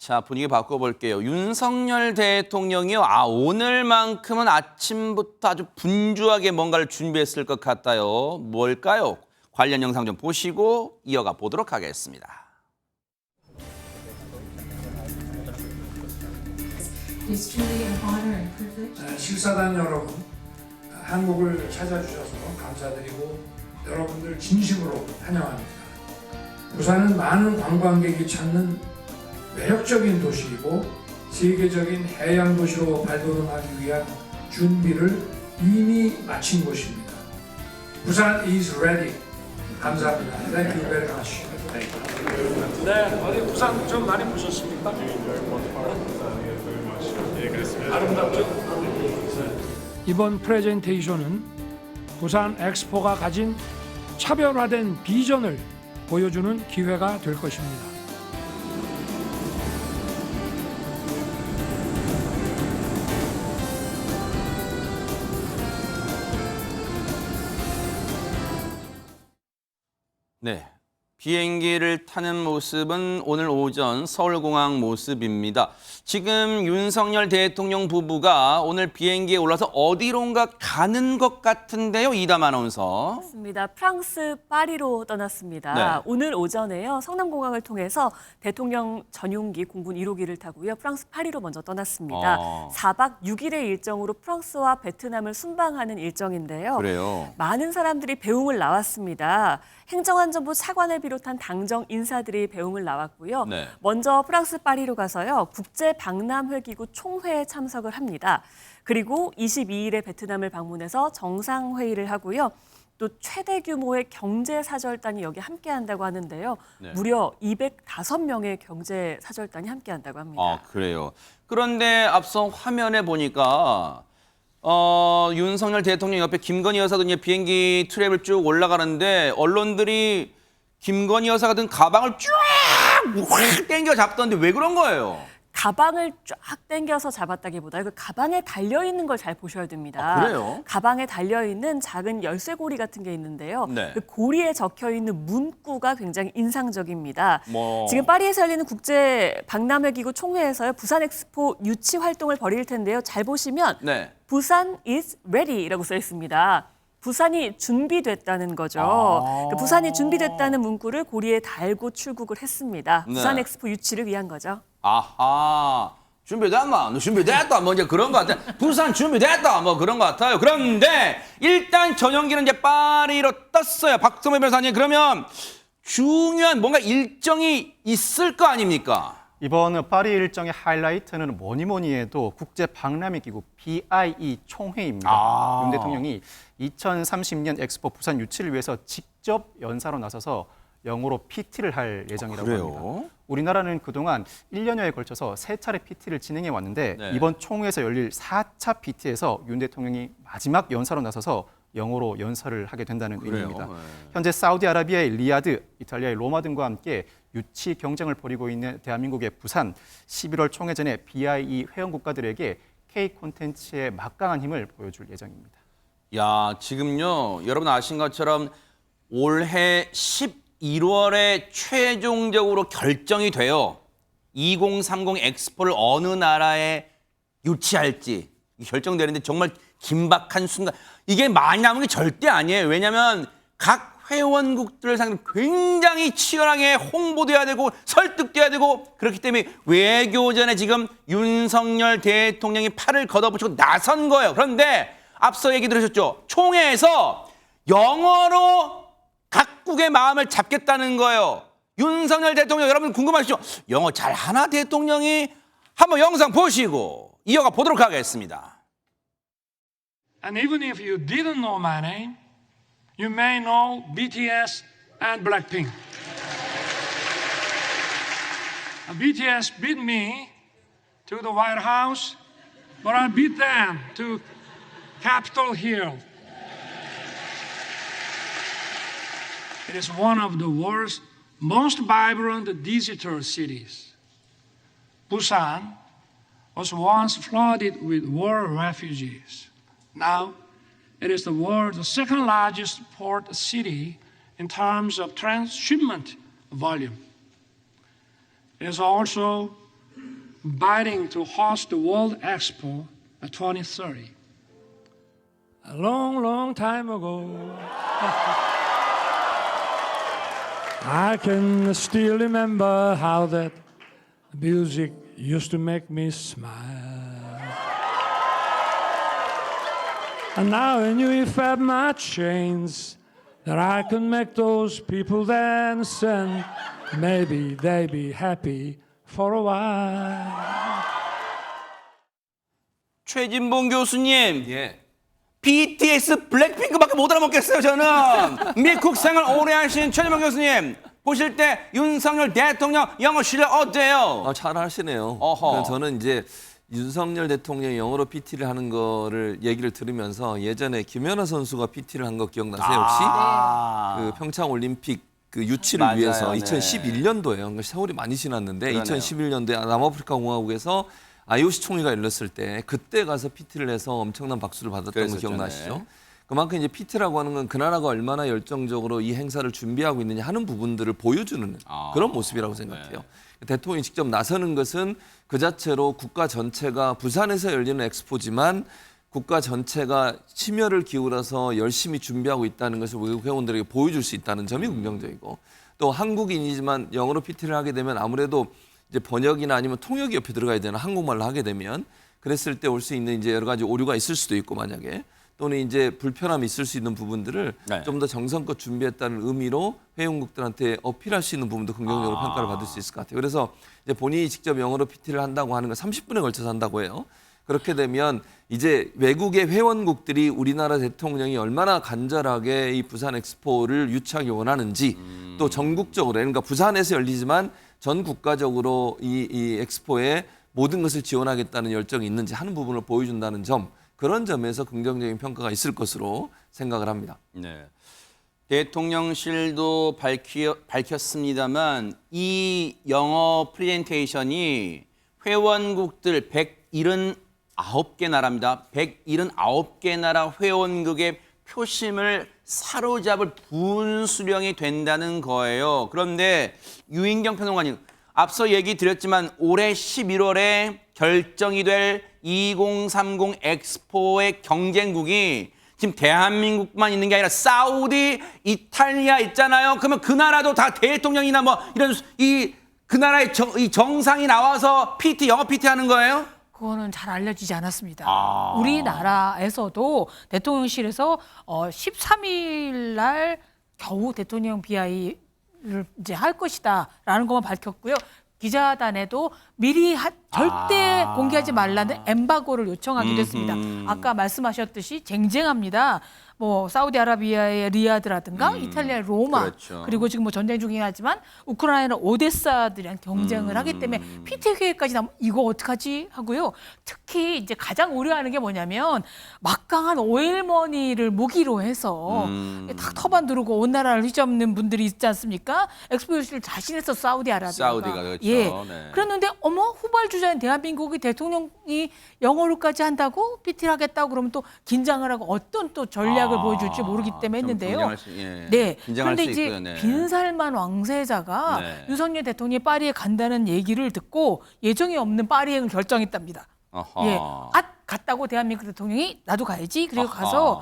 자, 분위기 바꿔볼게요. 윤석열 대통령이요. 오늘만큼은 아침부터 아주 분주하게 뭔가를 준비했을 것 같아요. 뭘까요? 관련 영상 좀 보시고 이어가 보도록 하겠습니다. 실사단 여러분, 한국을 찾아주셔서 감사드리고 여러분들 진심으로 환영합니다. 부산은 많은 관광객이 찾는 매력적인 도시이고 세계적인 해양 도시로 발돋움하기 위한 준비를 이미 마친 곳입니다. 부산 is ready. 감사합니다. Thank you very much. 네, 어디 부산 좀 많이 보셨습니까? 아름답죠? 이번 프레젠테이션은 부산 엑스포가 가진 차별화된 비전을 보여주는 기회가 될 것입니다. 네, 비행기를 타는 모습은 오늘 오전 서울공항 모습입니다. 지금 윤석열 대통령 부부가 오늘 비행기에 올라서 어디론가 가는 것 같은데요, 이담 아나운서. 맞습니다. 프랑스 파리로 떠났습니다. 네. 오늘 오전에요. 성남공항을 통해서 대통령 전용기 공군 1호기를 타고요. 프랑스 파리로 먼저 떠났습니다. 4박 6일의 일정으로 프랑스와 베트남을 순방하는 일정인데요. 그래요. 많은 사람들이 배웅을 나왔습니다. 행정안전부 차관을 비롯한 당정 인사들이 배웅을 나왔고요. 네. 먼저 프랑스 파리로 가서요. 국제박람회기구 총회에 참석을 합니다. 그리고 22일에 베트남을 방문해서 정상회의를 하고요. 또 최대 규모의 경제사절단이 여기 함께한다고 하는데요. 네. 무려 205명의 경제사절단이 함께한다고 합니다. 그래요. 그런데 앞서 화면에 보니까 윤석열 대통령 옆에 김건희 여사도 이제 비행기 트랩을 쭉 올라가는데 언론들이 김건희 여사가 든 가방을 쫙 당겨 잡던데 왜 그런 거예요? 가방을 쫙 당겨서 잡았다기보다 그 가방에 달려있는 걸 잘 보셔야 됩니다. 그래요? 가방에 달려있는 작은 열쇠고리 같은 게 있는데요. 네. 그 고리에 적혀있는 문구가 굉장히 인상적입니다. 뭐. 지금 파리에서 열리는 국제박람회기구 총회에서요. 부산 엑스포 유치 활동을 벌일 텐데요. 잘 보시면 네. 부산 is ready라고 써 있습니다. 부산이 준비됐다는 거죠. 그 부산이 준비됐다는 문구를 고리에 달고 출국을 했습니다. 네. 부산 엑스포 유치를 위한 거죠. 아하. 준비됐나? 너 준비됐다. 뭐 이제 그런 것 같아. 부산 준비됐다. 뭐 그런 것 같아요. 그런데 일단 전용기는 이제 파리로 떴어요. 박성호 변호사님, 그러면 중요한 뭔가 일정이 있을 거 아닙니까? 이번 파리 일정의 하이라이트는 뭐니 해도 국제박람회기구 BIE 총회입니다. 윤 대통령이 2030년 엑스포 부산 유치를 위해서 직접 연사로 나서서 영어로 PT를 할 예정이라고 그래요? 합니다. 우리나라는 그동안 1년여에 걸쳐서 3차례 PT를 진행해 왔는데 네. 이번 총회에서 열릴 4차 PT에서 윤 대통령이 마지막 연사로 나서서 영어로 연설을 하게 된다는 의미입니다. 네. 현재 사우디아라비아의 리야드, 이탈리아의 로마 등과 함께 유치 경쟁을 벌이고 있는 대한민국의 부산, 11월 총회 전에 BIE 회원 국가들에게 K 콘텐츠의 막강한 힘을 보여줄 예정입니다. 야, 지금요, 여러분 아신 것처럼 올해 11월에 최종적으로 결정이 돼요. 2030 엑스포를 어느 나라에 유치할지 결정되는데 정말 긴박한 순간. 이게 많이 남은 게 절대 아니에요. 왜냐하면 각 회원국들을 상대로 굉장히 치열하게 홍보돼야 되고 설득돼야 되고 그렇기 때문에 외교전에 지금 윤석열 대통령이 팔을 걷어붙이고 나선 거예요. 그런데 앞서 얘기 들으셨죠? 총회에서 영어로 각국의 마음을 잡겠다는 거예요. 윤석열 대통령, 여러분 궁금하시죠? 영어 잘하나 대통령이? 한번 영상 보시고 이어가 보도록 하겠습니다. And even if you didn't know my name, you may know BTS and Blackpink. BTS beat me to the White House, but I beat them to Capitol Hill. It is one of the world's most vibrant digital cities. Busan was once flooded with war refugees. Now, it is the world's second largest port city in terms of transshipment volume. It is also bidding to host the World Expo 2030. A long, long time ago, I can still remember how that music used to make me smile. And now I knew if I had my chains that I could make those people dance and maybe they'd be happy for a while. 최진봉 교수님, 예. BTS 블랙핑크밖에 못 알아먹겠어요, 저는. 미국 생활 오래 하신 최진봉 교수님, 보실 때 윤석열 대통령 영어 실력 어때요? 잘 하시네요. 어허. 저는 이제 윤석열 대통령이 영어로 PT를 하는 거를 얘기를 들으면서 예전에 김연아 선수가 PT를 한 거 기억나세요 혹시? 그 평창 올림픽 그 유치를 맞아요, 위해서 네. 2011년도에요. 그러니까 세월이 많이 지났는데 그러네요. 2011년도에 남아프리카 공화국에서 IOC 총회가 열렸을 때 그때 가서 PT를 해서 엄청난 박수를 받았던 거 그랬었죠, 기억나시죠? 네. 그만큼 이제 PT라고 하는 건 그 나라가 얼마나 열정적으로 이 행사를 준비하고 있느냐 하는 부분들을 보여주는 그런 모습이라고 생각해요. 대통령이 직접 나서는 것은 그 자체로 국가 전체가 부산에서 열리는 엑스포지만 국가 전체가 심혈을 기울여서 열심히 준비하고 있다는 것을 외국 회원들에게 보여줄 수 있다는 점이 긍정적이고 또 한국인이지만 영어로 PT를 하게 되면 아무래도 이제 번역이나 아니면 통역이 옆에 들어가야 되는 한국말로 하게 되면 그랬을 때 올 수 있는 이제 여러 가지 오류가 있을 수도 있고 만약에 또는 이제 불편함이 있을 수 있는 부분들을 네. 좀 더 정성껏 준비했다는 의미로 회원국들한테 어필할 수 있는 부분도 긍정적으로 평가를 받을 수 있을 것 같아요. 그래서 이제 본인이 직접 영어로 PT를 한다고 하는 건 30분에 걸쳐서 한다고 해요. 그렇게 되면 이제 외국의 회원국들이 우리나라 대통령이 얼마나 간절하게 이 부산 엑스포를 유치하기 원하는지 또 전국적으로 그러니까 부산에서 열리지만 전 국가적으로 이 엑스포에 모든 것을 지원하겠다는 열정이 있는지 하는 부분을 보여준다는 점 그런 점에서 긍정적인 평가가 있을 것으로 생각을 합니다. 네. 대통령실도 밝혔습니다만 이 영어 프레젠테이션이 회원국들 179개 나라입니다. 179개 나라 회원국의 표심을 사로잡을 분수령이 된다는 거예요. 그런데 유인경 평론가님, 앞서 얘기 드렸지만 올해 11월에 결정이 될 2030 엑스포의 경쟁국이 지금 대한민국만 있는 게 아니라 사우디, 이탈리아 있잖아요. 그러면 그 나라도 다 대통령이나 뭐 이런 그 나라의 정상이 나와서 영어 PT 하는 거예요? 그거는 잘 알려지지 않았습니다. 아. 우리나라에서도 대통령실에서 13일 날 겨우 대통령 비하이를 이제 할 것이다라는 것만 밝혔고요. 기자단에도 미리 절대 공개하지 말라는 엠바고를 요청하기도 했습니다. 아까 말씀하셨듯이 쟁쟁합니다. 뭐 사우디아라비아의 리야드라든가 이탈리아의 로마 그렇죠. 그리고 지금 뭐 전쟁 중이긴 하지만 우크라이나 오데사들이랑 경쟁을 하기 때문에 PT 계획까지 나면 이거 어떡하지 하고요. 특히 이제 가장 우려하는 게 뭐냐면 막강한 오일머니를 무기로 해서 탁 터반 두르고 온 나라를 휘잡는 분들이 있지 않습니까? 엑스포 유치를 자신해서 사우디아라비아가 사우디가 그렇죠. 예. 네. 그랬는데 어머 후발주자인 대한민국이 대통령이 영어로까지 한다고 PT를 하겠다고 그러면 또 긴장을 하고 어떤 또 전략을 보여줄지 모르기 때문에 좀 했는데요. 긴장할 수, 예. 네. 긴장할 그런데 수 이제 있고요, 네. 빈살만 왕세자가 네. 윤석열 대통령이 파리에 간다는 얘기를 듣고 예정이 없는 파리행을 결정했답니다. 어허. 예, 갔다고 대한민국 대통령이 나도 가야지. 그리고 아하. 가서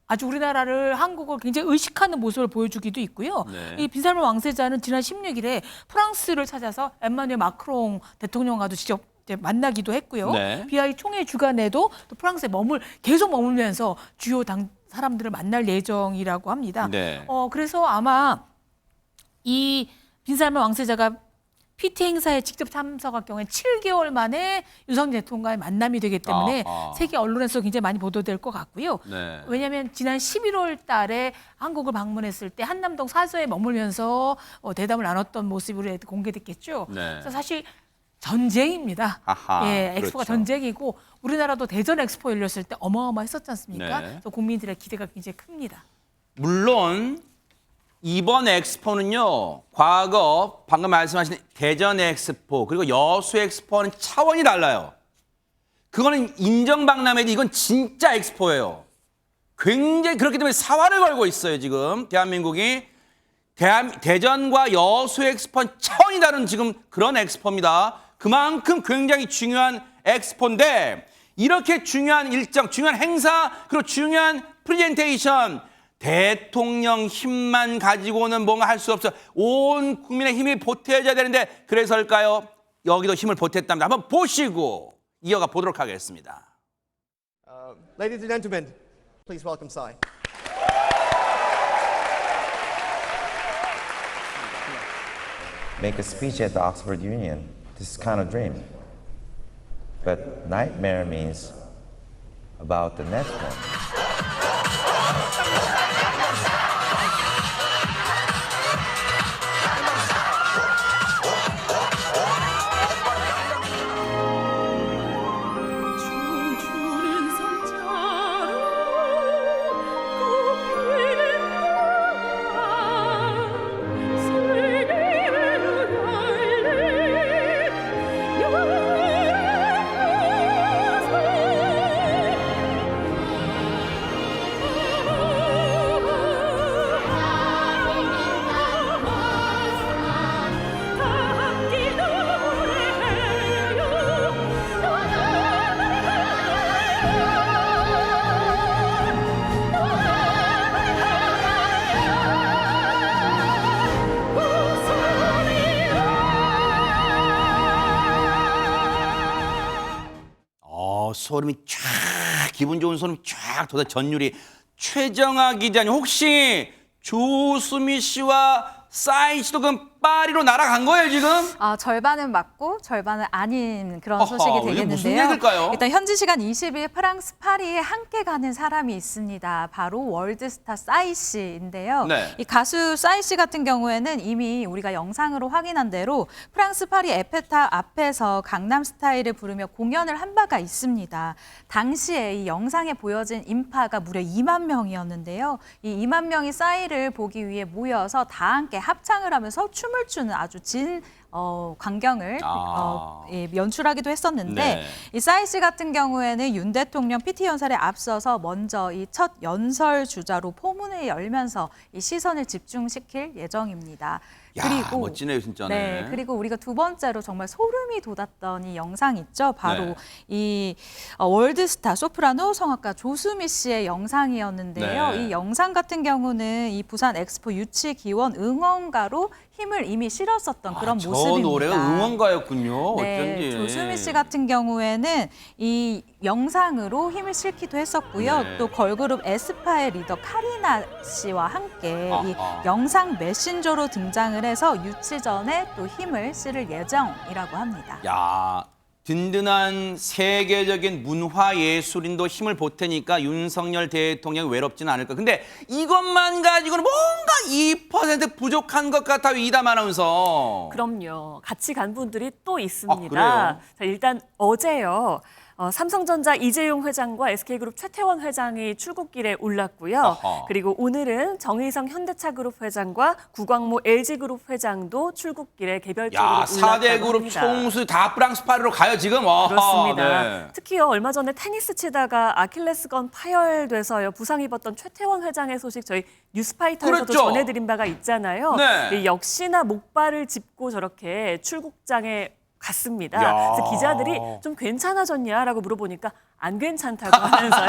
아주 우리나라를 한국을 굉장히 의식하는 모습을 보여주기도 있고요. 네. 이 빈살만 왕세자는 지난 16일에 프랑스를 찾아서 엠마누엘 마크롱 대통령과도 직접 이제 만나기도 했고요. 네. 비하이 총회 주간에도 또 프랑스에 계속 머물면서 주요 사람들을 만날 예정이라고 합니다. 네. 그래서 아마 이 빈살만 왕세자가 PT 행사에 직접 참석할 경우에 7개월 만에 윤석열 대통령과의 만남이 되기 때문에 세계 언론에서 굉장히 많이 보도될 것 같고요. 네. 왜냐하면 지난 11월 달에 한국을 방문했을 때 한남동 사저에 머물면서 대담을 나눴던 모습으로 공개됐겠죠. 네. 그래서 사실 전쟁입니다. 아하, 예, 엑스포가 그렇죠. 전쟁이고 우리나라도 대전 엑스포 열렸을 때 어마어마했었지 않습니까? 네. 그래서 국민들의 기대가 굉장히 큽니다. 물론 이번 엑스포는요, 과거 방금 말씀하신 대전 엑스포 그리고 여수 엑스포와는 차원이 달라요. 그거는 인정박람회도 이건 진짜 엑스포예요. 굉장히 그렇기 때문에 사활을 걸고 있어요, 지금 대한민국이. 대전과 여수 엑스포는 차원이 다른 지금 그런 엑스포입니다. 그만큼 굉장히 중요한 엑스포인데 이렇게 중요한 일정, 중요한 행사, 그리고 중요한 프레젠테이션 대통령 힘만 가지고는 뭔가 할 수 없어. 온 국민의 힘이 보태져야 되는데 그래서일까요? 여기도 힘을 보탰답니다. 한번 보시고 이어가 보도록 하겠습니다. Ladies and gentlemen, please welcome Psy. Make a speech at the Oxford Union. This is kind of dream. But nightmare means about the next one. 춤추는 성자로 꽃피는 날 세계로 열린 소름이 쫙, 기분 좋은 소름이 쫙 돋아. 전율이. 최정아 기자님, 혹시 조수미 씨와 싸이 씨도 그럼 파리로 날아간 거예요 지금? 절반은 맞고 절반은 아닌 그런 어허, 소식이 이게 되겠는데요. 무슨 얘기일까요? 일단 현지 시간 20일 프랑스 파리에 함께 가는 사람이 있습니다. 바로 월드스타 싸이 씨인데요. 네. 이 가수 싸이 씨 같은 경우에는 이미 우리가 영상으로 확인한 대로 프랑스 파리 에펠탑 앞에서 강남 스타일을 부르며 공연을 한 바가 있습니다. 당시에 이 영상에 보여진 인파가 무려 2만 명이었는데요. 이 2만 명이 싸이를 보기 위해 모여서 다 함께 합창을 하면서 춤을 추는 아주 진 광경을 연출하기도 했었는데 네. 이 싸이 씨 같은 경우에는 윤 대통령 PT 연설에 앞서서 먼저 이 첫 연설 주자로 포문을 열면서 이 시선을 집중시킬 예정입니다. 야, 멋지네요 진짜네. 네, 그리고 우리가 두 번째로 정말 소름이 돋았던 이 영상 있죠. 바로 네. 이 월드스타 소프라노 성악가 조수미 씨의 영상이었는데요. 네. 이 영상 같은 경우는 이 부산 엑스포 유치 기원 응원가로 힘을 이미 실었었던 그런 저 모습입니다. 노래가 응원가였군요. 네, 어쩐지. 조수미 씨 같은 경우에는 이 영상으로 힘을 실기도 했었고요. 네. 또 걸그룹 에스파의 리더 카리나 씨와 함께 이 아하. 영상 메신저로 등장을 해서 유치 전에 또 힘을 실을 예정이라고 합니다. 야, 든든한 세계적인 문화예술인도 힘을 보태니까 윤석열 대통령이 외롭지는 않을까. 근데 이것만 가지고는 뭔가 2% 부족한 것 같아요, 이담 아나운서. 그럼요. 같이 간 분들이 또 있습니다. 그래요? 자, 일단 어제요. 삼성전자 이재용 회장과 SK그룹 최태원 회장이 출국길에 올랐고요. 어허. 그리고 오늘은 정의성 현대차그룹 회장과 구광모 LG그룹 회장도 출국길에 개별적으로 야, 올랐다고 4대 그룹 합니다. 총수 다 프랑스 파리로 가요, 지금. 어허, 그렇습니다. 네. 특히요 얼마 전에 테니스 치다가 아킬레스건 파열돼서요 부상 입었던 최태원 회장의 소식 저희 뉴스파이터에서도 그랬죠. 전해드린 바가 있잖아요. 네. 이 역시나 목발을 짚고 저렇게 출국장에 갔습니다. 야. 그래서 기자들이 좀 괜찮아졌냐라고 물어보니까 안 괜찮다고 하면서요.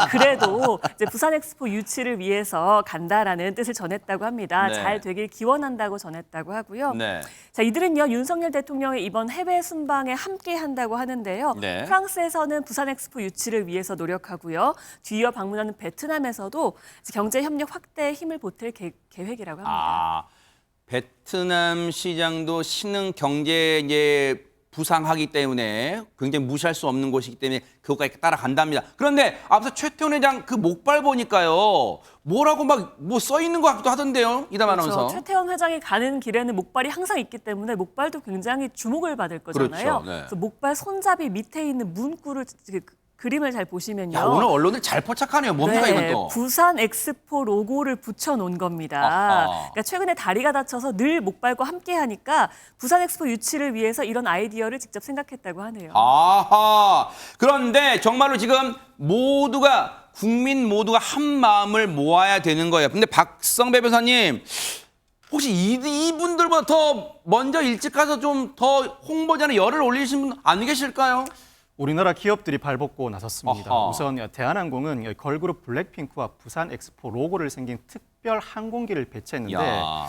그래도 이제 부산 엑스포 유치를 위해서 간다라는 뜻을 전했다고 합니다. 네. 잘 되길 기원한다고 전했다고 하고요. 네. 자, 이들은요 윤석열 대통령의 이번 해외 순방에 함께 한다고 하는데요. 네. 프랑스에서는 부산 엑스포 유치를 위해서 노력하고요. 뒤이어 방문하는 베트남에서도 경제 협력 확대에 힘을 보탤 계획이라고 합니다. 아, 베트남 시장도 신흥 경제 이제 부상하기 때문에 굉장히 무시할 수 없는 곳이기 때문에 그것까지 따라간답니다. 그런데 앞서 최태원 회장 그 목발 보니까요. 뭐라고 막 뭐 써 있는 것 같기도 하던데요. 이담 아나운서. 그렇죠. 최태원 회장이 가는 길에는 목발이 항상 있기 때문에 목발도 굉장히 주목을 받을 거잖아요. 그렇죠. 네. 그래서 목발 손잡이 밑에 있는 문구를 그림을 잘 보시면요. 야, 오늘 언론들 잘 포착하네요. 뭡니까 네, 이건 또. 부산 엑스포 로고를 붙여놓은 겁니다. 아하. 그러니까 최근에 다리가 다쳐서 늘 목발과 함께하니까 부산 엑스포 유치를 위해서 이런 아이디어를 직접 생각했다고 하네요. 아하. 그런데 정말로 지금 국민 모두가 한 마음을 모아야 되는 거예요. 근데 박성배 변호사님, 혹시 이분들보다 더 먼저 일찍 가서 좀 더 홍보전에 열을 올리신 분 안 계실까요? 우리나라 기업들이 발벗고 나섰습니다. 아하. 우선 대한항공은 걸그룹 블랙핑크와 부산 엑스포 로고를 생긴 특별 항공기를 배치했는데 야.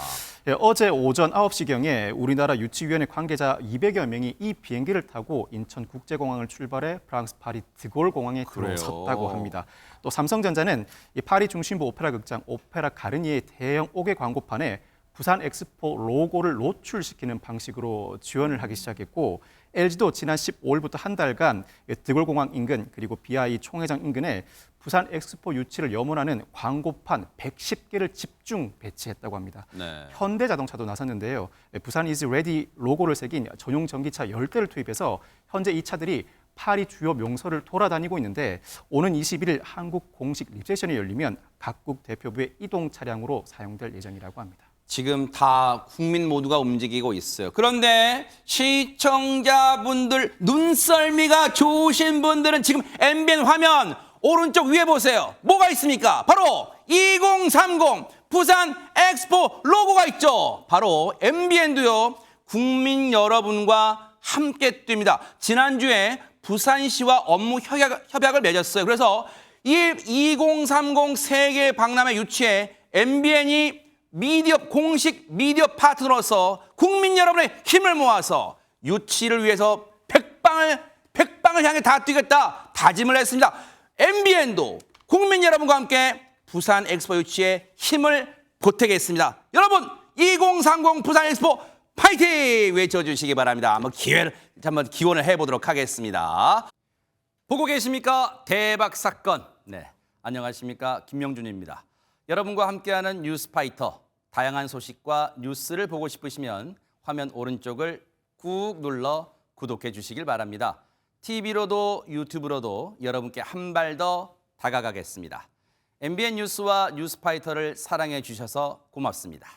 어제 오전 9시경에 우리나라 유치위원회 관계자 200여 명이 이 비행기를 타고 인천국제공항을 출발해 프랑스 파리 드골 공항에 그래요. 들어섰다고 합니다. 또 삼성전자는 이 파리 중심부 오페라 극장 오페라 가르니의 대형 옥외 광고판에 부산 엑스포 로고를 노출시키는 방식으로 지원을 하기 시작했고 LG도 지난 15일부터 한 달간 드골공항 인근 그리고 BI 총회장 인근에 부산 엑스포 유치를 염원하는 광고판 110개를 집중 배치했다고 합니다. 네. 현대자동차도 나섰는데요. 부산 이즈 레디 로고를 새긴 전용 전기차 10대를 투입해서 현재 이 차들이 파리 주요 명소를 돌아다니고 있는데 오는 21일 한국 공식 립세션이 열리면 각국 대표부의 이동 차량으로 사용될 예정이라고 합니다. 지금 다 국민 모두가 움직이고 있어요. 그런데 시청자분들 눈썰미가 좋으신 분들은 지금 MBN 화면 오른쪽 위에 보세요. 뭐가 있습니까? 바로 2030 부산 엑스포 로고가 있죠. 바로 MBN도요. 국민 여러분과 함께 뜁니다. 지난주에 부산시와 업무 협약을 맺었어요. 그래서 이 2030 세계 박람회 유치에 MBN이 공식 미디어 파트너로서 국민 여러분의 힘을 모아서 유치를 위해서 백방을 향해 다 뛰겠다 다짐을 했습니다. MBN도 국민 여러분과 함께 부산 엑스포 유치에 힘을 보태겠습니다. 여러분 2030 부산 엑스포 파이팅 외쳐주시기 바랍니다. 한번 기원을 해보도록 하겠습니다. 보고 계십니까? 대박 사건. 네, 안녕하십니까? 김명준입니다. 여러분과 함께하는 뉴스파이터, 다양한 소식과 뉴스를 보고 싶으시면 화면 오른쪽을 꾹 눌러 구독해 주시길 바랍니다. TV로도 유튜브로도 여러분께 한 발 더 다가가겠습니다. MBN 뉴스와 뉴스파이터를 사랑해 주셔서 고맙습니다.